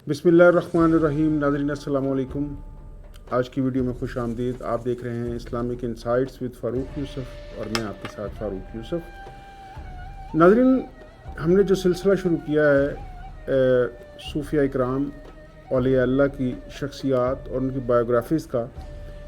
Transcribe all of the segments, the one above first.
बिस्मिल्लाहिर्रहमानिर्रहीम। नाज़रीन अस्सलाम वालेकुम। आज की वीडियो में खुश आमदीद। आप देख रहे हैं Islamic insights with Farooq Yusuf और मैं आपके साथ फ़ारूक यूसुफ। नाज़रीन, हमने जो सिलसिला शुरू किया है सूफिया इकराम, औलिया अल्लाह की शख्सियात और उनकी बायोग्राफीज़ का,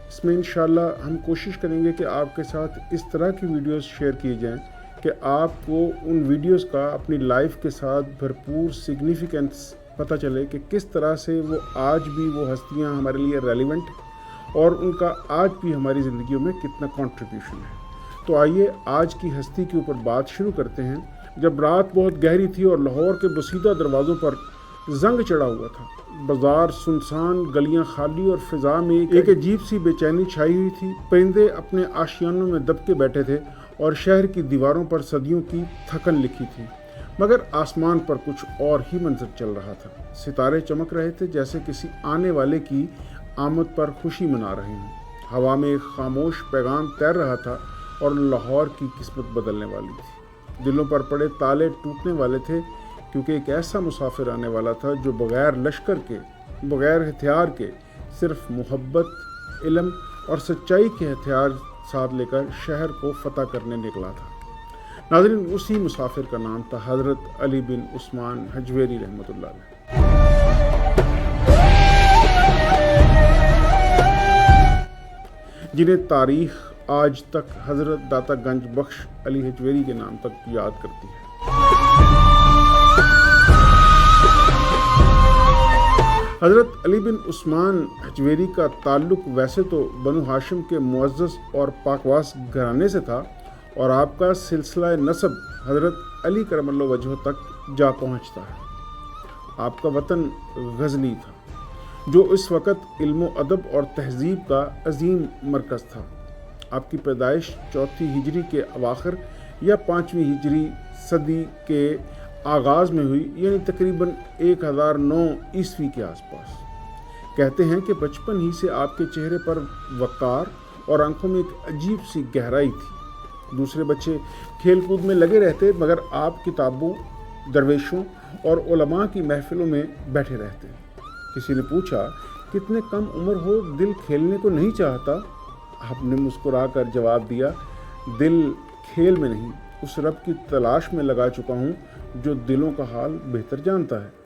इसमें इंशाअल्लाह हम कोशिश करेंगे कि आपके साथ इस तरह की वीडियोस शेयर की जाएं कि आपको उन वीडियोस का अपनी लाइफ के साथ भरपूर सिग्निफिकेंस पता चले कि किस तरह से वो आज भी वो हस्तियां हमारे लिए रेलिवेंट और उनका आज भी हमारी ज़िंदगियों में कितना कंट्रीब्यूशन है। तो आइए आज की हस्ती के ऊपर बात शुरू करते हैं। जब रात बहुत गहरी थी और लाहौर के बसीदा दरवाज़ों पर जंग चढ़ा हुआ था, बाजार सुनसान, गलियां खाली और फ़िज़ा में एक अजीब सी बेचैनी छाई हुई थी। परिंदे अपने आशियानों में दबके बैठे थे और शहर की दीवारों पर सदियों की थकन लिखी थी, मगर आसमान पर कुछ और ही मंजर चल रहा था। सितारे चमक रहे थे जैसे किसी आने वाले की आमद पर खुशी मना रहे हों। हवा में एक खामोश पैगाम तैर रहा था और लाहौर की किस्मत बदलने वाली थी। दिलों पर पड़े ताले टूटने वाले थे, क्योंकि एक ऐसा मुसाफिर आने वाला था जो बग़ैर लश्कर के, बग़ैर हथियार के, सिर्फ मोहब्बत, इल्म और सच्चाई के हथियार साथ लेकर शहर को फतह करने निकला था। नाज़रीन, उसी मुसाफिर का नाम था हज़रत अली बिन उस्मान हजवेरी रहमतुल्लाह अलैह। जिन्हें तारीख़ आज तक हज़रत दाता गंज बख्श अली हजवेरी के नाम तक याद करती है। हज़रत अली बिन उस्मान हजवेरी का ताल्लुक़ वैसे तो बनु हाशिम के मुअज़्ज़ज़ और पाकवास घराने से था और आपका सिलसिला नसब हज़रत अली करमल्लाहु वजहू तक जा पहुँचता है। आपका वतन गज़नी था, जो इस वक्त इल्म अदब और तहज़ीब का अजीम मरकज़ था। आपकी पैदाइश 4वीं हिजरी के अवाखिर या 5वीं हिजरी सदी के आगाज़ में हुई, यानी तकरीबन 1009 ईस्वी के आसपास। कहते हैं कि बचपन ही से आपके चेहरे पर वक़ार और आंखों में एक अजीब सी गहराई थी। दूसरे बच्चे खेल कूद में लगे रहते, मगर आप किताबों, दरवेशों और उलमा की महफिलों में बैठे रहते। किसी ने पूछा, कितने कम उम्र हो, दिल खेलने को नहीं चाहता? आपने मुस्कुरा कर जवाब दिया, दिल खेल में नहीं, उस रब की तलाश में लगा चुका हूँ जो दिलों का हाल बेहतर जानता है।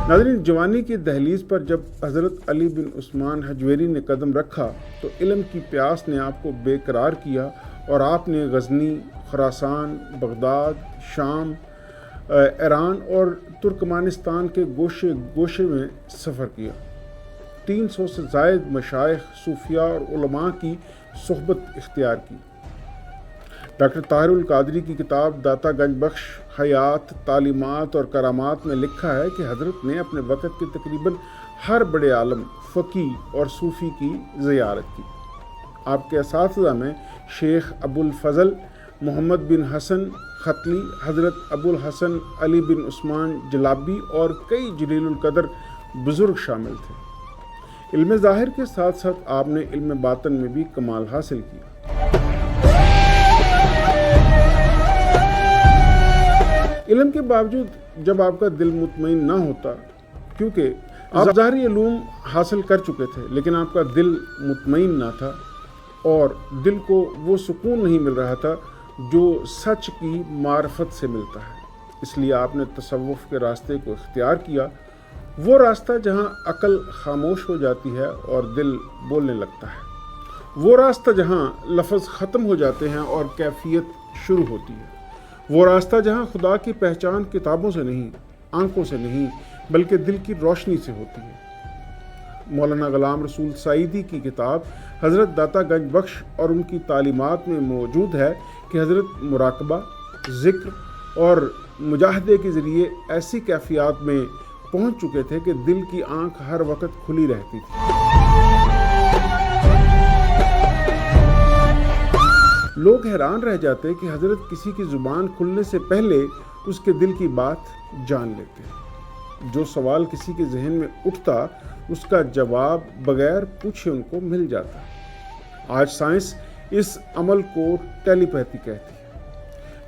नाज़रीन, जवानी की दहलीज पर जब हज़रत अली बिन उस्मान हजवेरी ने कदम रखा तो इल्म की प्यास ने आपको बेकरार किया और आपने गज़नी, खुरासान, बगदाद, शाम, ईरान और तुर्कमानिस्तान के गोशे गोशे में सफ़र किया। 300 से ज़ायद मशाइख, सूफिया और उलमा की सोहबत इख्तियार की। डॉक्टर ताहिरुल कादरी की किताब दाता गंज बख्श हयात, तालीमात और करामात में लिखा है कि हज़रत ने अपने वक़्त के तकरीबन हर बड़े आलम, फ़क़ीह और सूफ़ी की ज़ियारत की। आपके असातिज़ा में शेख अबुल फ़ज़ल मोहम्मद बिन हसन खतली, हज़रत अबुल हसन अली बिन उस्मान जलाबी और कई जलीलुल क़दर बुज़ुर्ग शामिल थे। इल्म ज़ाहिर के साथ साथ आपने इल्म बातन में भी कमाल हासिल किया। इल्म के बावजूद जब आपका दिल मुतमईन ना होता, क्योंकि आप ज़ाहरी इल्म हासिल कर चुके थे, लेकिन आपका दिल मुतमईन ना था और दिल को वो सुकून नहीं मिल रहा था जो सच की मार्फत से मिलता है, इसलिए आपने तसव्वुफ़ के रास्ते को इख्तियार किया। वो रास्ता जहाँ अक़ल खामोश हो जाती है और दिल बोलने लगता है, वो रास्ता जहाँ लफ्ज़ ख़त्म हो जाते हैं और कैफियत शुरू होती है, वो रास्ता जहाँ खुदा की पहचान किताबों से नहीं, आंखों से नहीं, बल्कि दिल की रोशनी से होती है। मौलाना ग़ुलाम रसूल सईदी की किताब हज़रत दाता गंज बख्श और उनकी तालीमात में मौजूद है कि हज़रत मुराकबा, ज़िक्र और मुजाहदे के ज़रिए ऐसी कैफियत में पहुँच चुके थे कि दिल की आँख हर वक्त खुली रहती थी। लोग हैरान रह जाते कि हज़रत किसी की ज़ुबान खुलने से पहले उसके दिल की बात जान लेते। जो सवाल किसी के जहन में उठता, उसका जवाब बगैर पूछे उनको मिल जाता। आज साइंस इस अमल को टेलीपैथी कहती है।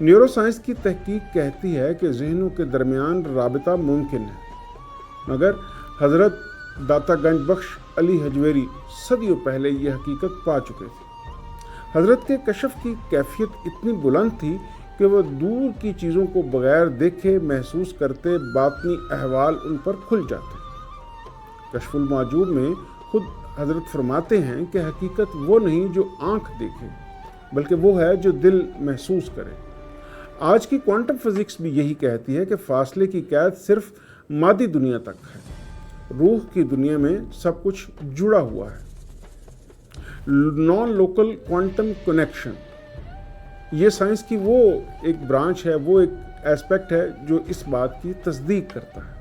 न्यूरो साइंस की तहकीक कहती है कि जहनों के दरमियान राबता मुमकिन है, मगर हज़रत दाता गंज बख्श अली हजवेरी सदियों पहले यह हकीकत पा चुके थे। हज़रत के कशफ की कैफियत इतनी बुलंद थी कि वह दूर की चीज़ों को बगैर देखे महसूस करते बातनी अहवाल उन पर खुल जाते। कशफुल माजूब में खुद हज़रत फरमाते हैं कि हकीकत वो नहीं जो आँख देखे, बल्कि वो है जो दिल महसूस करे। आज की क्वांटम फिज़िक्स भी यही कहती है कि फासले की कैद सिर्फ मादी दुनिया तक है, रूह की दुनिया में सब कुछ जुड़ा हुआ है। नॉन लोकल क्वांटम कनेक्शन, ये साइंस की वो एक ब्रांच है, वो एक एस्पेक्ट है जो इस बात की तस्दीक करता है।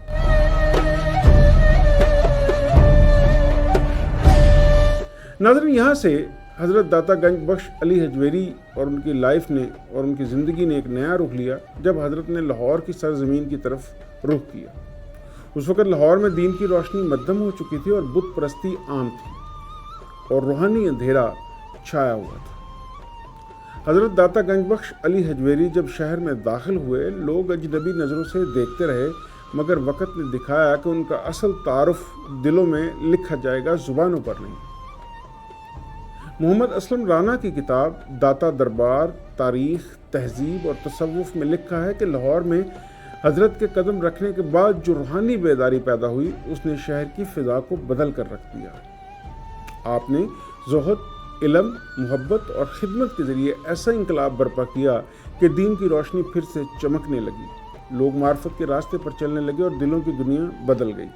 नाज़रीन, यहाँ से हज़रत दाता गंज बख्श अली हजवेरी और उनकी लाइफ ने और उनकी ज़िंदगी ने एक नया रुख लिया जब हज़रत ने लाहौर की सरज़मीन की तरफ रुख किया। उस वक़्त लाहौर में दीन की रोशनी मध्यम हो चुकी थी और बुत परस्ती आम थी और रूहानी अंधेरा छाया हुआ था। हज़रत दाता गंज बख्श अली हजवेरी जब शहर में दाखिल हुए, लोग अजनबी नज़रों से देखते रहे, मगर वक़्त ने दिखाया कि उनका असल तारुफ दिलों में लिखा जाएगा, ज़ुबानों पर नहीं। मोहम्मद असलम राना की किताब दाता दरबार, तारीख़, तहज़ीब और तसव्वुफ़ में लिखा है कि लाहौर में हज़रत के कदम रखने के बाद जो रूहानी बेदारी पैदा हुई, उसने शहर की फ़िज़ा को बदल कर रख दिया। आपने ज़ुहद, इल्म, मोहब्बत और ख़िदमत के ज़रिए ऐसा इंकलाब बर्पा किया कि दीन की रोशनी फिर से चमकने लगी, लोग मार्फत के रास्ते पर चलने लगे और दिलों की दुनिया बदल गई।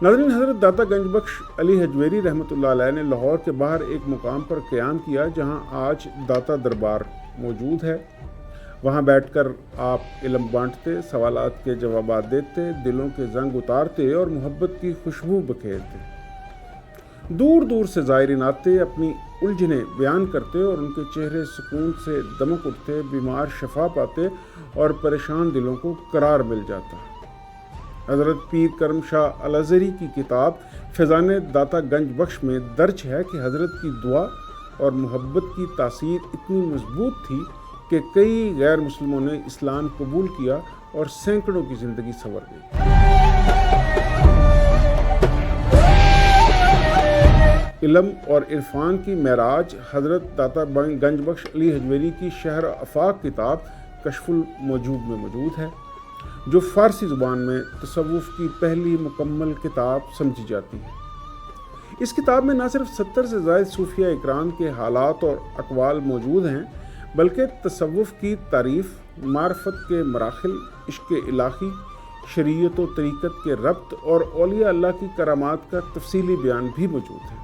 नाज़रीन, हज़रत दाता गंज बख्श अली हजवेरी रहमतुल्लाह अलैह ने लाहौर के बाहर एक मुकाम पर क़याम किया जहां आज दाता दरबार मौजूद है। वहां बैठकर आप इल्म बांटते, सवालात के जवाबात देते, दिलों के जंग उतारते और मोहब्बत की खुशबू बखेरते। दूर दूर से ज़ायरीन आते, अपनी उलझने बयान करते और उनके चेहरे सुकून से दमक उठते, बीमार शफा पाते और परेशान दिलों को करार मिल जाता। हज़रत पीर करम शाह अल अज़हरी की किताब फैज़ान दाता गंज बख्श में दर्ज है कि हज़रत की दुआ और मोहब्बत की तासीर इतनी मजबूत थी कि कई गैर मुस्लिमों ने इस्लाम कबूल किया और सैकड़ों की ज़िंदगी संवर गई। इल्म और इरफान की महराज हज़रत दाता गंज बख्श अली हजवेरी की शहर आफाक किताब कशफुल मौजूब में मौजूद है, जो फ़ारसी ज़ुबान में तसव्वुफ़ की पहली मुकम्मल किताब समझी जाती है। इस किताब में न सिर्फ 70 से ज़ायद सूफिया इकराम के हालात और अक़वाल मौजूद हैं, बल्कि तसव्वुफ़ की तारीफ़, मार्फत के मराहिल, इश्क़ इलाही, शरीयत व तरीक़त के रब्त और औलिया अल्लाह की करामात का तफसीली बयान भी मौजूद है।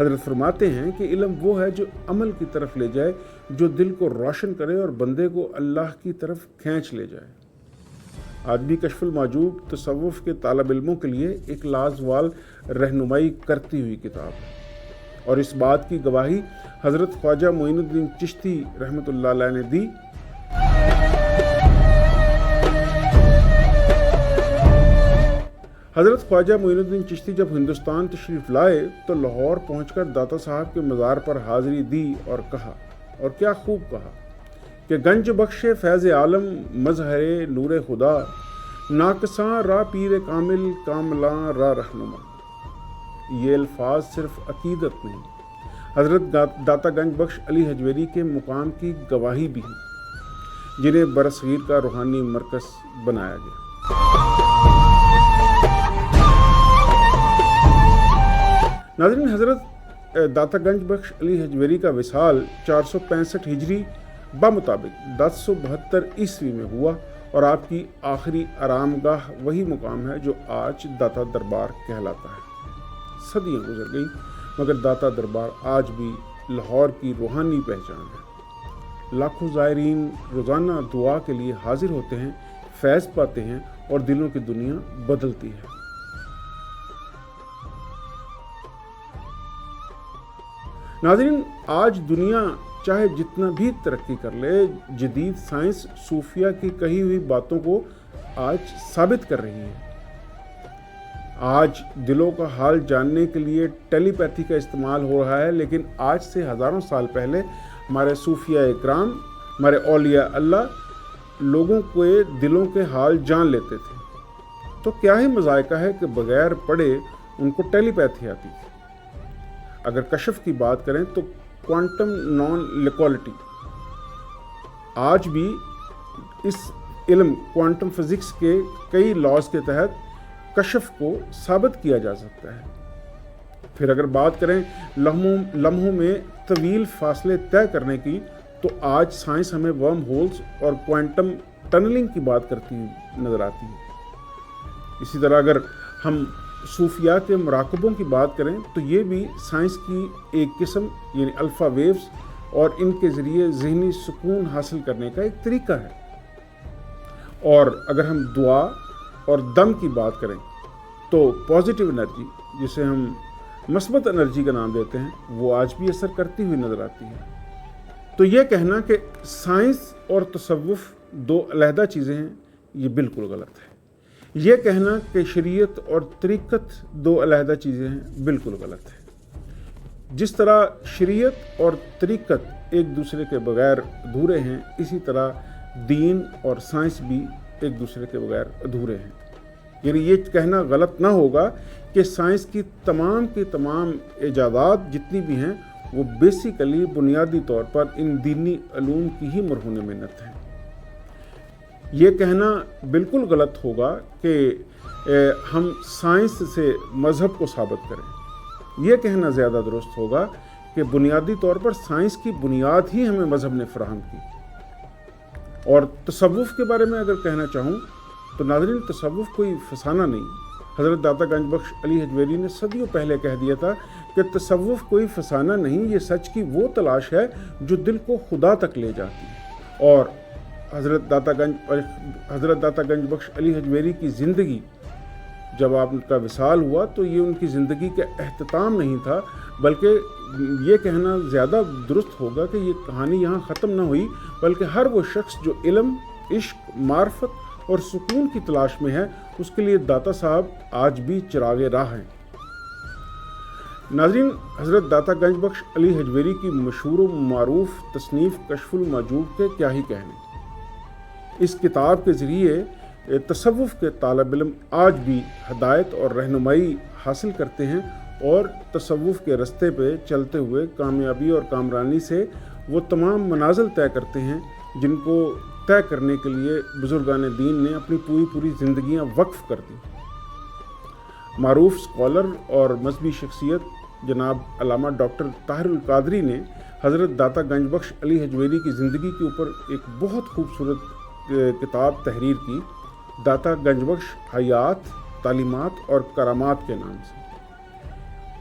हज़रत फरमाते हैं कि इल्म वो है जो अमल की तरफ ले जाए, जो दिल को रोशन करे और बंदे को अल्लाह की तरफ खींच ले जाए। आज भी कशफुल माजूब तसव्वुफ़ के तालिब इल्मों के लिए एक लाजवाल रहनुमाई करती हुई किताब है और इस बात की गवाही हज़रत ख्वाजा मोइनुद्दीन चिश्ती रहमतुल्लाह अलैह ने दी। हज़रत ख्वाजा मोइनुद्दीन चिश्ती जब हिंदुस्तान तशरीफ़ लाए तो लाहौर पहुंचकर दाता साहब के मज़ार पर हाज़िरी दी और कहा, और क्या खूब कहा, कि गंज बख्शे फैज़ आलम मज़हरे नूर खुदा, नाकसां रा पीर कामिल कामलां रा रहनुमा। ये अल्फाज सिर्फ अकीदत नहीं, हज़रत दाता गंज बख्श अली हजवेरी के मुकाम की गवाही भी हैं, जिन्हें बरसगीर का रूहानी मरकज़ बनाया गया। नाज़रीन, हज़रत दाता गंज बख्श अली हजवेरी का विसाल 465 हिजरी बामुताबिक 1072 ईस्वी में हुआ और आपकी आखिरी आरामगाह वही मुकाम है जो आज दाता दरबार कहलाता है। सदियाँ गुजर गई, मगर दाता दरबार आज भी लाहौर की रूहानी पहचान है। लाखों ज़ायरीन रोज़ाना दुआ के लिए हाजिर होते हैं, फैज़ पाते हैं और दिलों की दुनिया बदलती है। नाज़रीन, आज दुनिया चाहे जितना भी तरक्की कर ले, जदीद साइंस सूफिया की कही हुई बातों को आज साबित कर रही है। آج دلوں کا حال جاننے کے لیے ٹیلی پیتھی کا استعمال ہو رہا ہے، لیکن آج سے ہزاروں سال پہلے ہمارے صوفیاء اکرام، ہمارے اولیاء اللہ لوگوں کے دلوں کے حال جان لیتے تھے۔ تو کیا ہی مذائقہ ہے کہ بغیر پڑھے ان کو ٹیلی پیتھی آتی تھی۔ اگر کشف کی بات کریں تو کوانٹم نان لیکوالٹی، آج بھی اس علم کوانٹم فزکس کے کئی لاز کے تحت کشف کو ثابت کیا جا سکتا ہے۔ پھر اگر بات کریں لمحوں میں طویل فاصلے طے کرنے کی، تو آج سائنس ہمیں ورم ہولز اور کوانٹم ٹنلنگ کی بات کرتی نظر آتی ہے۔ اسی طرح اگر ہم صوفیاء کے مراقبوں کی بات کریں تو یہ بھی سائنس کی ایک قسم یعنی الفا ویوز اور ان کے ذریعے ذہنی سکون حاصل کرنے کا ایک طریقہ ہے۔ اور اگر ہم دعا اور دم کی بات کریں تو پازیٹیو انرجی، جسے ہم مثبت انرجی کا نام دیتے ہیں، وہ آج بھی اثر کرتی ہوئی نظر آتی ہے۔ تو یہ کہنا کہ سائنس اور تصوف دو علیحدہ چیزیں ہیں، یہ بالکل غلط ہے۔ یہ کہنا کہ شریعت اور طریقت دو علیحدہ چیزیں ہیں، بالکل غلط ہے۔ جس طرح شریعت اور طریقت ایک دوسرے کے بغیر ادھورے ہیں، اسی طرح دین اور سائنس بھی ایک دوسرے کے بغیر ادھورے ہیں۔ یعنی یہ کہنا غلط نہ ہوگا کہ سائنس کی تمام ایجادات جتنی بھی ہیں وہ بیسیکلی بنیادی طور پر ان دینی علوم کی ہی مرہون منت ہیں۔ یہ کہنا بالکل غلط ہوگا کہ ہم سائنس سے مذہب کو ثابت کریں۔ یہ کہنا زیادہ درست ہوگا کہ بنیادی طور پر سائنس کی بنیاد ہی ہمیں مذہب نے فراہم کی۔ اور تصوف کے بارے میں اگر کہنا چاہوں تو ناظرین، تصوف کوئی فسانہ نہیں۔ حضرت داتا گنج بخش علی حجویری نے صدیوں پہلے کہہ دیا تھا کہ تصوف کوئی فسانہ نہیں، یہ سچ کی وہ تلاش ہے جو دل کو خدا تک لے جاتی ہے۔ اور حضرت داتا گنج بخش علی حجویری کی زندگی، جب آپ کا وصال ہوا تو یہ ان کی زندگی کا اختتام نہیں تھا، بلکہ یہ کہنا زیادہ درست ہوگا کہ یہ کہانی یہاں ختم نہ ہوئی، بلکہ ہر وہ شخص جو علم، عشق، معرفت اور سکون کی تلاش میں ہے، اس کے لیے داتا صاحب آج بھی چراغ راہ ہیں۔ ناظرین، حضرت داتا گنج بخش علی حجویری کی مشہور و معروف تصنیف کشف المحجوب کے کیا ہی کہنے۔ اس کتاب کے ذریعے تصوف کے طالب علم آج بھی ہدایت اور رہنمائی حاصل کرتے ہیں، اور تصوف کے رستے پہ چلتے ہوئے کامیابی اور کامرانی سے وہ تمام منازل طے کرتے ہیں جن کو طے کرنے کے لیے بزرگان دین نے اپنی پوری زندگیاں وقف کر دی۔ معروف اسکالر اور مذہبی شخصیت جناب علامہ ڈاکٹر طاہر القادری نے حضرت داتا گنج بخش علی حجویری کی زندگی کے اوپر ایک بہت خوبصورت کتاب تحریر کی، داتا گنج بخش حیات، تعلیمات اور کرامات کے نام سے۔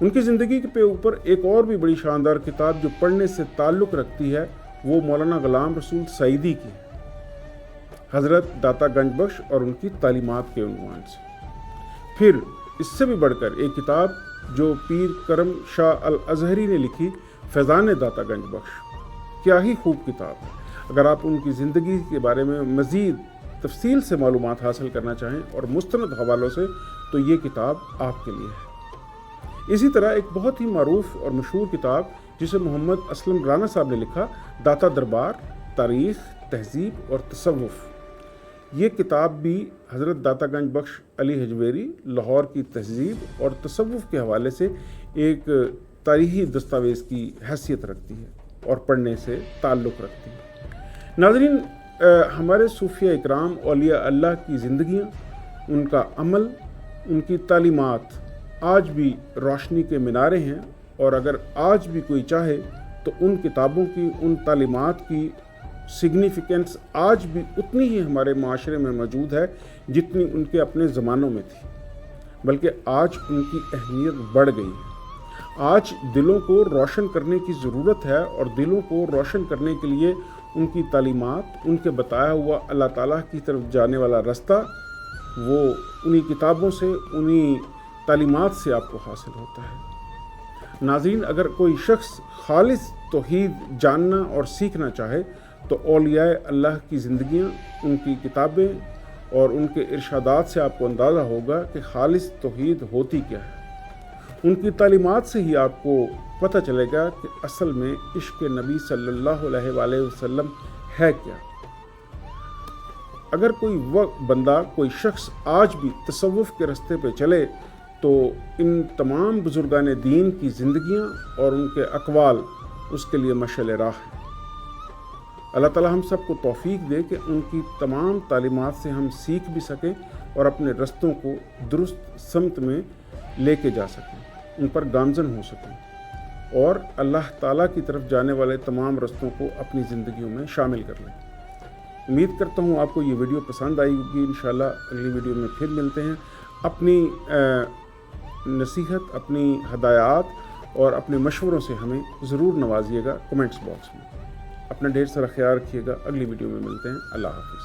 ان کی زندگی کے اوپر ایک اور بھی بڑی شاندار کتاب جو پڑھنے سے تعلق رکھتی ہے، وہ مولانا غلام رسول سعیدی کی ہے، حضرت داتا گنج بخش اور ان کی تعلیمات کے عنوان سے۔ پھر اس سے بھی بڑھ کر ایک کتاب جو پیر کرم شاہ الازہری نے لکھی، فیضان داتا گنج بخش، کیا ہی خوب کتاب ہے۔ اگر آپ ان کی زندگی کے بارے میں مزید تفصیل سے معلومات حاصل کرنا چاہیں اور مستند حوالوں سے، تو یہ کتاب آپ کے لیے ہے۔ اسی طرح ایک بہت ہی معروف اور مشہور کتاب جسے محمد اسلم رانا صاحب نے لکھا، داتا دربار، تاریخ، تہذیب اور تصوف، یہ کتاب بھی حضرت داتا گنج بخش علی حجویری لاہور کی تہذیب اور تصوف کے حوالے سے ایک تاریخی دستاویز کی حیثیت رکھتی ہے اور پڑھنے سے تعلق رکھتی ہے۔ ناظرین، ہمارے صوفیاء اکرام، اولیاء اللہ کی زندگیاں، ان کا عمل، ان کی تعلیمات آج بھی روشنی کے مینارے ہیں، اور اگر آج بھی کوئی چاہے تو ان کتابوں کی، ان تعلیمات کی سگنیفیکنس آج بھی اتنی ہی ہمارے معاشرے میں موجود ہے جتنی ان کے اپنے زمانوں میں تھی، بلکہ آج ان کی اہمیت بڑھ گئی ہے۔ آج دلوں کو روشن کرنے کی ضرورت ہے، اور دلوں کو روشن کرنے کے لیے ان کی تعلیمات، ان کے بتایا ہوا اللہ تعالیٰ کی طرف جانے والا رستہ، وہ انہی کتابوں سے، انہی تعلیمات سے آپ کو حاصل ہوتا ہے۔ ناظرین، اگر کوئی شخص خالص توحید جاننا اور سیکھنا چاہے تو اولیاء اللہ کی زندگیاں، ان کی کتابیں اور ان کے ارشادات سے آپ کو اندازہ ہوگا کہ خالص توحید ہوتی کیا ہے۔ ان کی تعلیمات سے ہی آپ کو پتہ چلے گا کہ اصل میں عشق نبی صلی اللہ علیہ وآلہ وسلم ہے کیا۔ اگر کوئی بندہ، کوئی شخص آج بھی تصوف کے راستے پہ چلے تو ان تمام بزرگان دین کی زندگیاں اور ان کے اقوال اس کے لیے مشعل راہ ہیں۔ اللہ تعالی ہم سب کو توفیق دے کہ ان کی تمام تعلیمات سے ہم سیکھ بھی سکیں اور اپنے رستوں کو درست سمت میں لے کے جا سکیں، ان پر گامزن ہو سکیں اور اللہ تعالیٰ کی طرف جانے والے تمام رستوں کو اپنی زندگیوں میں شامل کر لیں۔ امید کرتا ہوں آپ کو یہ ویڈیو پسند آئی ہوگی۔ انشاءاللہ اگلی ویڈیو میں پھر ملتے ہیں۔ اپنی نصیحت، اپنی ہدایات اور اپنے مشوروں سے ہمیں ضرور نوازیے گا کمنٹس باکس میں۔ اپنا ڈھیر سارا خیال رکھیے گا۔ اگلی ویڈیو میں ملتے ہیں۔ اللہ حافظ۔